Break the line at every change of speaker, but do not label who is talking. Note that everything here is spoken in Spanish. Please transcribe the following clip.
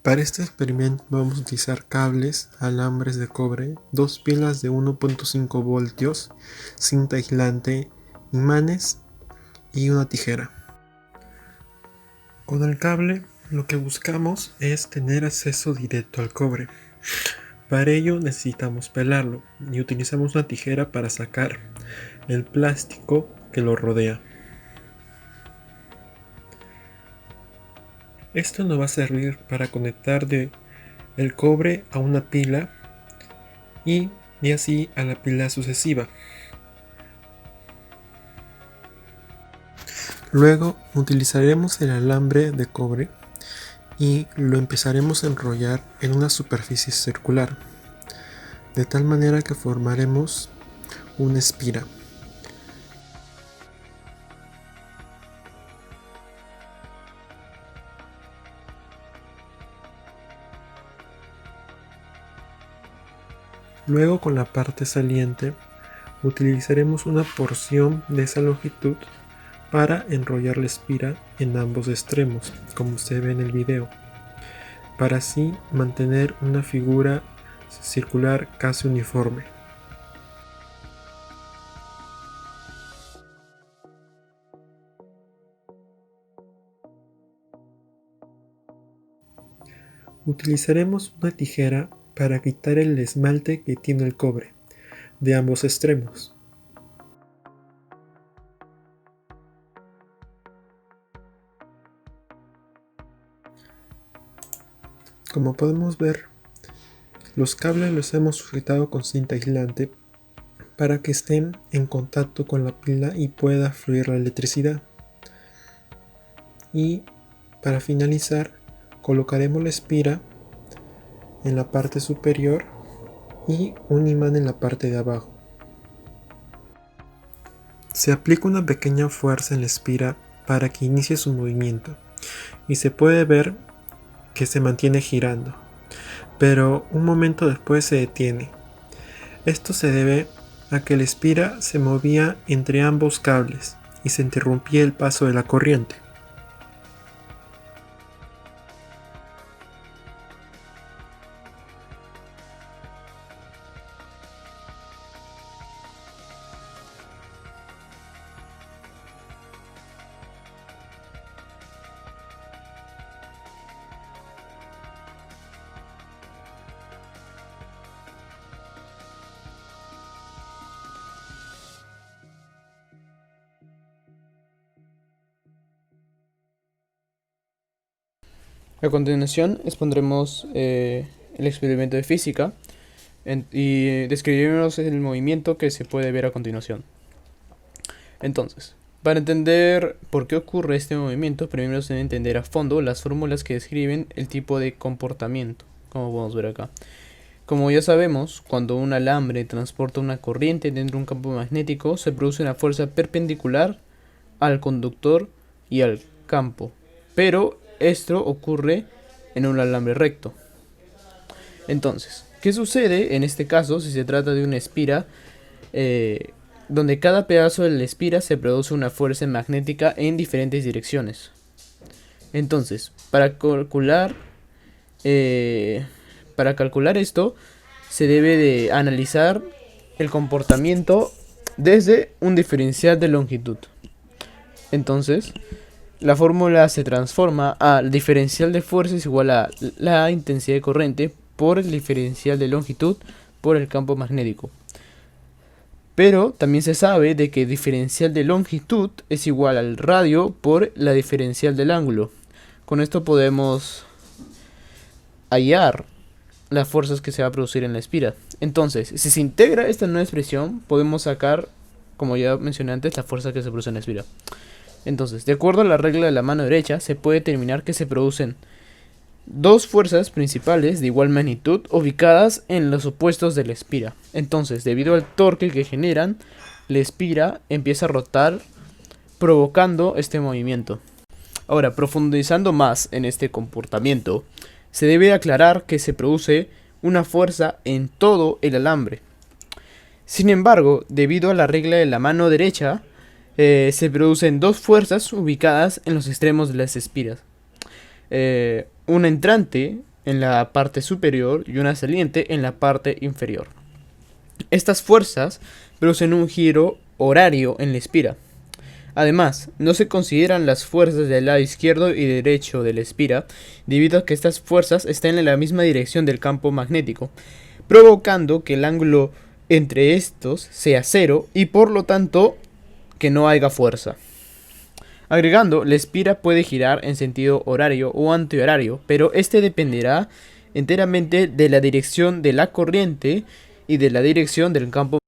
Para este experimento vamos a utilizar cables, alambres de cobre, dos pilas de 1.5 voltios, cinta aislante, imanes y una tijera. Con el cable lo que buscamos es tener acceso directo al cobre. Para ello necesitamos pelarlo y utilizamos una tijera para sacar el plástico que lo rodea. Esto nos va a servir para conectar el cobre a una pila y así a la pila sucesiva. Luego utilizaremos el alambre de cobre y lo empezaremos a enrollar en una superficie circular, de tal manera que formaremos una espira. Luego, con la parte saliente, utilizaremos una porción de esa longitud para enrollar la espira en ambos extremos, como se ve en el video, para así mantener una figura circular casi uniforme. Utilizaremos una tijera para quitar el esmalte que tiene el cobre de ambos extremos. Como podemos ver, los cables los hemos sujetado con cinta aislante para que estén en contacto con la pila y pueda fluir la electricidad. Y para finalizar, colocaremos la espira en la parte superior y un imán en la parte de abajo. Se aplica una pequeña fuerza en la espira para que inicie su movimiento y se puede ver que se mantiene girando, pero un momento después se detiene. Esto se debe a que la espira se movía entre ambos cables y se interrumpía el paso de la corriente.
A continuación expondremos el experimento de física y describiremos el movimiento que se puede ver a continuación. Entonces, para entender por qué ocurre este movimiento, primero se debe entender a fondo las fórmulas que describen el tipo de comportamiento, como podemos ver acá. Como ya sabemos, cuando un alambre transporta una corriente dentro de un campo magnético, se produce una fuerza perpendicular al conductor y al campo, pero esto ocurre en un alambre recto. Entonces, ¿qué sucede en este caso si se trata de una espira donde cada pedazo de la espira se produce una fuerza magnética en diferentes direcciones? Entonces, para calcular esto, se debe de analizar el comportamiento desde un diferencial de longitud. Entonces, la fórmula se transforma al diferencial de fuerza es igual a la intensidad de corriente por el diferencial de longitud por el campo magnético. Pero también se sabe de que el diferencial de longitud es igual al radio por la diferencial del ángulo. Con esto podemos hallar las fuerzas que se va a producir en la espira. Entonces, si se integra esta nueva expresión, podemos sacar, como ya mencioné antes, la fuerza que se produce en la espira. Entonces, de acuerdo a la regla de la mano derecha, se puede determinar que se producen dos fuerzas principales de igual magnitud ubicadas en los opuestos de la espira. Entonces, debido al torque que generan, la espira empieza a rotar, provocando este movimiento. Ahora, profundizando más en este comportamiento, se debe aclarar que se produce una fuerza en todo el alambre. Sin embargo, debido a la regla de la mano derecha, se producen dos fuerzas ubicadas en los extremos de las espiras. Una entrante en la parte superior y una saliente en la parte inferior. Estas fuerzas producen un giro horario en la espira. Además, no se consideran las fuerzas del lado izquierdo y derecho de la espira, debido a que estas fuerzas están en la misma dirección del campo magnético, provocando que el ángulo entre estos sea cero y por lo tanto que no haya fuerza. Agregando, la espira puede girar en sentido horario o antihorario, pero este dependerá enteramente de la dirección de la corriente y de la dirección del campo